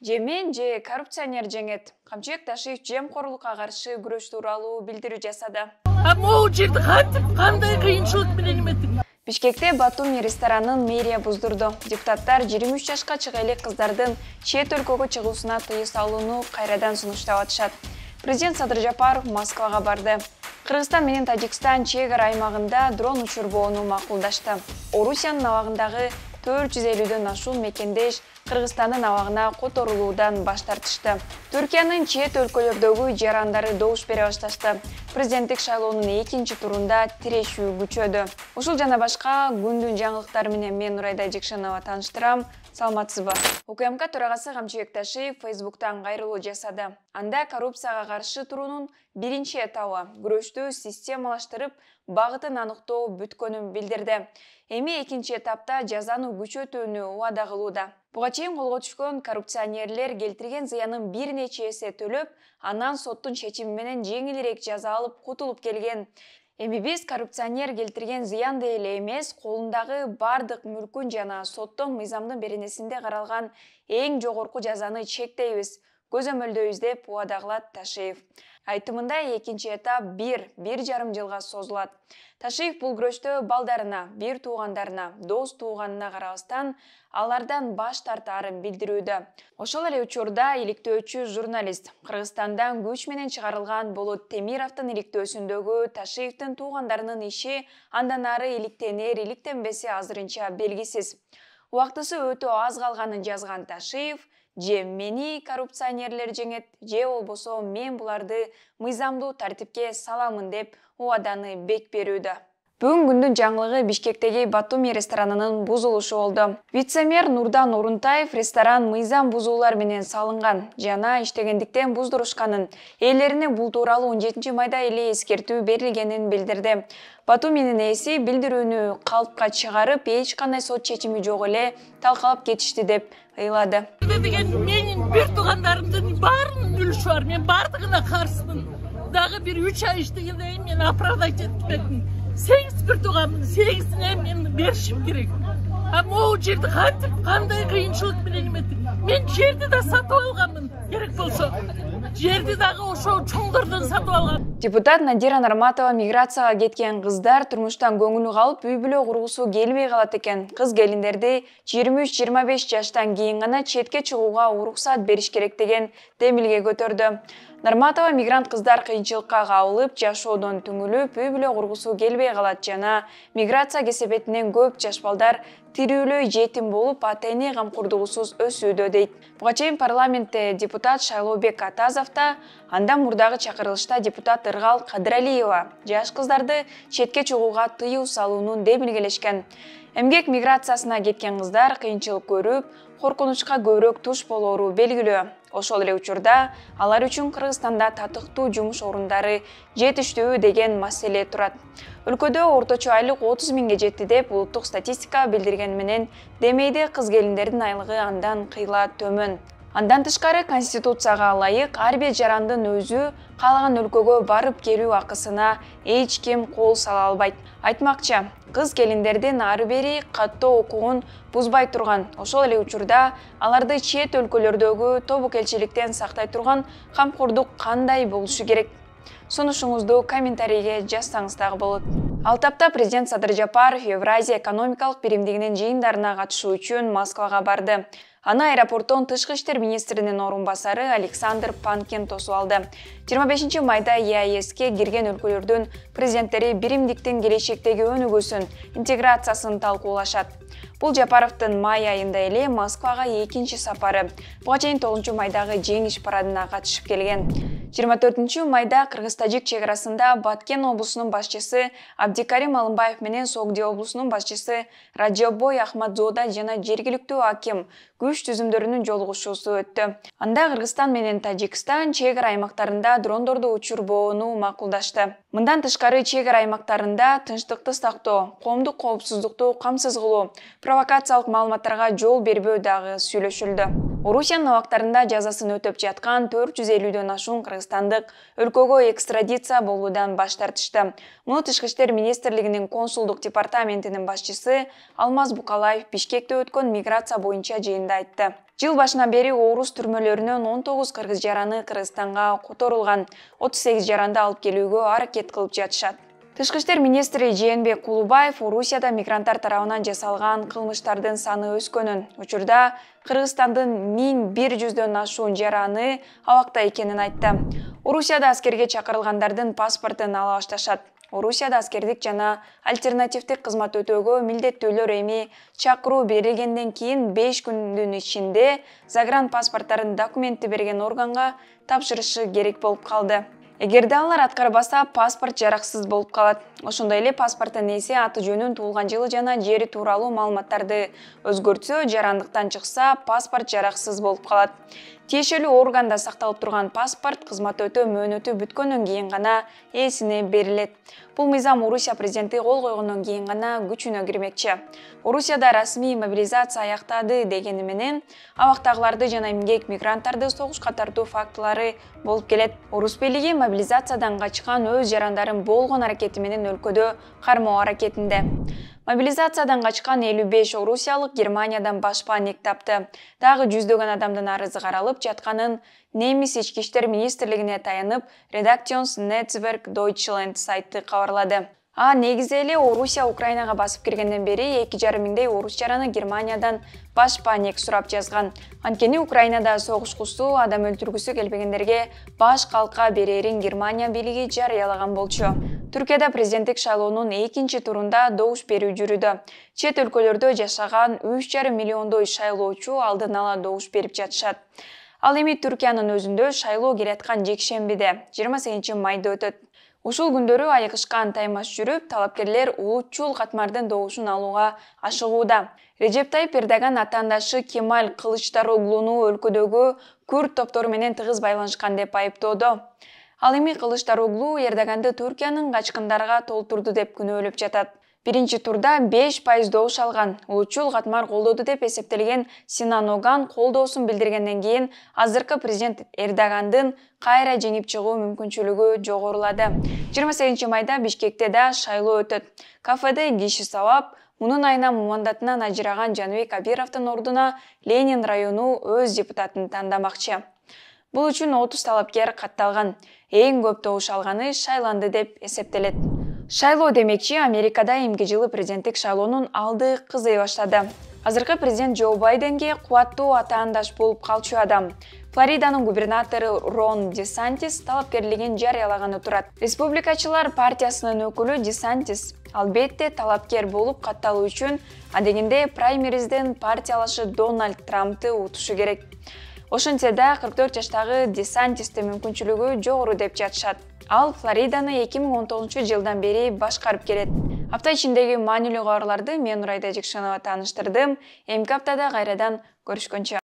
Жемен же коррупционер жеңет. Камчыбек Ташиев жемкорлукка каршы күрөш тууралуу билдирүү жасады. Могу жерди кандай кыйынчылык менен эметтик. Бишкекте Батуми ресторанын мэрия буздурду. Депутаттар 23 жашка чыга элек кыздардын чет өлкөгө чыгуусуна тыюу салууну кайрадан сунуштап атышат. Президент Садыр Жапаров Москвага барды. Кыргызстан менен Тажикстан чек ара аймагында дрон учурбоону макулдашты. Орусиянын абагындагы 450дөн ашуун мекендеш Кыргызстандын абагына которулуудан баш тартышты. Түркиянын чет өлкөлөрдөгү жарандары добуш бере башташты. Президенттик шайлоонун экинчи турунда тирешүү күчөдү. Ушул жана башка күндүн жаңылыктары менен мен Нурайда Жекшенова тааныштырам. Саламатсызбы. УКМК төрагасы Камчыбек Ташиев Фейсбуктан кайрылуу жасады. Анда коррупцияга каршы туруунун биринчи этабы күрөштү системалаштырып, багытын аныктоо бүткөнүн билдирди. Эми экинчи этапта жазаны күчөтүүнү убада кылууда. Буга чейин колго түшкөн коррупционерлер келтирген зыянын бир нече эсе төлөп, анан соттун чечими менен жеңилирээк жаза алып кутулуп келген. Эми биз коррупционер келтирген зыянды эле эмес, колундагы бардык мүлкүн жана соттон мыйзамдын беренесинде каралган эң жогорку жазаны чектейбиз, көзөмөлдөйбүз деп убада кылат Ташиев. Айтымында экинчи этап 1–1,5 жылга созулат. Ташиев бул күрөштө балдарына, бир туугандарына, дос тууганына карабастан алардан баш тартаарын билдирүүдө. Ошол эле учурда иликтөөчү журналист Кыргызстандан күч менен чыгарылган Болот Темировдун иликтөөсүндөгү Ташиевдин туугандарынын иши андан ары иликтенер, иликтенбеси азырынча белгисиз. Убактысы өтө аз калганын жазган Ташиев же мени коррупционерлер жеңет, же болбосо мен буларды мыйзамдуу тартипке саламын деп убаданы бек берүүдө. Бүгүн күндүн жаңылыгы Бишкектеги Батуми ресторанынын бузулушу болду. Вице-мэр Нурдан Орунтаев ресторан мыйзам бузуулар менен салынган жана иштегендиктен буздурушканын, ээлерине бул тууралуу 17 майда эле эскертүү берилгенин билдирди. Батуминин ээси билдирүүнү калпка чыгарып, эч кандай сот чечими жок эле талкалап кетишти деп ыйлады. Менин бир туугандарымдын баарынын үлүшү бар. Мен бардыгына каршымын. Дагы бир 3 ай иштегенде мен оправдать этип кеттим. 8 бир тууганмын, 8-ине мен беришим керек. Могу жерди кандай кыйынчылык менен эметтик. Мен жерди да сатып алганмын, керек болсо. Жерди дагы ошол чоңдордон сатып алгам. Депутат Надира Нарматова миграцияга кеткен кыздар турмуштан көңүлү калып, үй-бүлө кургусу келбей калат экен. Кыз келиндерди 23–25 жаштан кийин гана четке чыгууга уруксат бериш керек деген демилге көтөрдү. Нарматова мигрант кыздар кыйынчылыкка кабылып, жашоодон түңүлүп, үй-бүлө кургусу келбей калат жана миграция кесепетинен көп жаш балдар тирүүлөй жетим болуп, ата-эне камкордугусуз өсүүдө дейт. Буга чейин парламентте депутат Шайлообек Атазов да, андан мурдагы чакырылышта депутат Ыргал Кадыралиева жаш кыздарды четке чыгууга тыюу салуунун демилгелешкен. Эмгек миграциясына кеткен кыздар кыйынчылык көрүп, коркунучка көбүрөөк туш болору белгилүү. Ошол эле учурда алар үчүн Кыргызстанда татыктуу жумуш орундары жетиштүү деген маселе турат. Өлкөдө орточо айлык 30 миңге жетти деп улуттук статистика билдирген менен, демейде кыз келиндердин айлыгы андан кыйла төмөн. Андан тышкары Конституцияга ылайык ар бир жарандын өзү каалаган өлкөгө барып келүү акысына эч ким кол сала албайт. Айтмакчы, кыз келиндердин ары бери каттоо укугун бузбай турган. Ошол эле учурда аларды чет өлкөлөрдөгү тобокелчиликтен сактай турган камкордук кандай болушу керек? Сунушуңузду комментарийге жазсаңыз дагы болот. Ал тапта президент Садыр Жапаров Евразия экономикалык биримдигинин жыйындарына катышуу үчүн Москвага барды. Аны аэропорттон тышкы иштер министринин орун басары Александр Панкин тосуп алды. 25 майда ЕАЭСке кирген өлкөлөрдүн президенттери биримдиктин келечектеги өнүгүүсүн, интеграциясын талкуулашат. Бул Жапаровдун май айында эле Москвага экинчи сапары. Буга чейин 9 майдагы жеңиш парадына катышып келген. 24 майда Кыргыз-Тажик чек арасында Баткен облусунун башчысы Абдикарим Алымбаев менен Согди облусунун башчысы Раджабой Ахмадзода жана жергиликтүү аким күч түзүмдөрүнүн жолугушуусу өттү. Анда Кыргызстан менен Тажикстан чек ара аймактарында дрондорду учурбоону макулдашты. Мындан тышкары чек ара аймактарында тынчтыкты сактоо, коомдук коопсуздукту камсыз кылуу, провокациялык маалыматтарга жол бербөө дагы сүйлөшүлдү. Орусиянын абактарында жазасын өтөп жаткан 450дөн ашуун кыргызстандык өлкөгө экстрадиция болуудан баш тартышты. Муну Тышкы иштер министрлигинин консулдук департаментинин башчысы Алмаз Букалаев Бишкекте өткөн миграция боюнча жыйында айтты. Жыл башынан бери орус түрмөлөрүнөн 19 кыргыз жараны Кыргызстанга которулган, 38 жаранды алып келүүгө аракет кылып жатышат. Тышкы иштер министри Жээнбек Кулубаев Орусияда мигранттар тарабынан жасалган кылмыштардын саны өскөнүн, учурда Кыргызстандын 1100дөн ашуун жараны абакта экенин айтты. Орусияда аскерге чакырылгандардын паспортун ала башташат. Орусияда аскердик жана альтернативдик кызмат өтөөгө милдеттүүлөр эми чакыруу берилгенден кийин 5 күндүн ичинде загран паспорттарын документти берген органга тапшырышы керек болуп калды. Эгерде алар аткарбаса, паспорт жараксыз болуп калат. Ошондой эле паспорттун ээси аты жөнүн, туулган жылы жана жери тууралуу маалыматтарды өзгөртсө, жарандыктан чыкса, паспорт жараксыз болуп калат. Тиешелүү органда сакталып турган паспорт кызмат өтөө мөөнөтү бүткөндөн кийин гана ээсине берилет. Бул мыйзам Орусия президенти кол койгондон кийин гана күчүнө кирмекчи. Орусияда расмий мобилизация аяктады дегени менен абактагыларды жана эмгек мигранттарды согушка тартуу фактылары болуп келет. Орус бийлиги мобилизациядан качкан өз жарандарын болгон аракети менен өлкөдө кармоо аракетинде. Мобилизациядан качкан 55 орусиялык Германиядан башпаанек тапты. Дагы жүздөгөн адамдын арызы каралып жатканын немис ички иштер министрлигине таянып, Redaktionsnetzwerk Deutschland сайты кабарлады. Негизи эле Орусия Украинага басып киргенден бери 2,5 миңдей орус жараны Германиядан башпаанек сурап жазган. Анткени Украинада согуш кылсуу, адам өлтүргүсү келбегендерге баш калка берерин Германия бийлиги жарыялаган болчу. Түркияда президенттик шайлоонун 2-чи турунда добуш берүү жүрүүдө. Чет өлкөлөрдө жашаган 3,5 миллиондой шайлоочу алдын ала добуш берип жатышат. Ал эми Түркиянын өзүндө шайлоо келаткан жекшембиде 28 майда өтөт. Ушул күндөрү айыгышкан таймаш жүрүп, талапкерлер улутчул катмардын добушун алууга ашыгууда. Режеп Тайып Эрдоган атаандашы Кемаль Кылычдароглуну өлкөдөгү күрд топтору менен тыгыз байланышкан деп айыптоодо. Ал эми Кылычдароглу Эрдоганды Түркиянын качкындарга толтурду деп күнөөлөп жатат. Биринчи турда 5% добуш алган. Улутчул катмар колдоду деп эсептелген Синан Оган колдоосун билдиргенден кийин азыркы президент Эрдогандын кайра жеңип чыгуу мүмкүнчүлүгү жогорулады. 28 майда Бишкекте да шайлоо өтөт. Кафеде киши сабап, мунун айына мандатынан ажыраган Жаныбек Абировдун ордуна Ленин району өз депутатын тандамакчы. Бул үчүн 30 талапкер катталган. Эң көп добуш алганы шайланды деп эсептелет. Шайлоо демекчи, Америкада эмки жылы президенттик шайлоонун алды кызый баштады. Азыркы президент Джо Байденге кубаттуу атаандаш болуп калчу адам. Флориданын губернатору Рон Десантис талапкерлигин жарыялаганы турат. Республикачылар партиясынын өкүлү Десантис албетте талапкер болуп катталуу үчүн адегенде праймеризден партиялашы Дональд Трампты утушу керек. Ошентсе да 44 жаштагы Десантистин мүмкүнчүлүгү жогору деп жатышат. Ал Флориданы 2019 жылдан бери башкарып келет. Апта ичиндеги маанилүү кабарларды мен Нурайда Жекшенова тааныштырдым. Эмки аптада кайрадан көрүшкөнчө.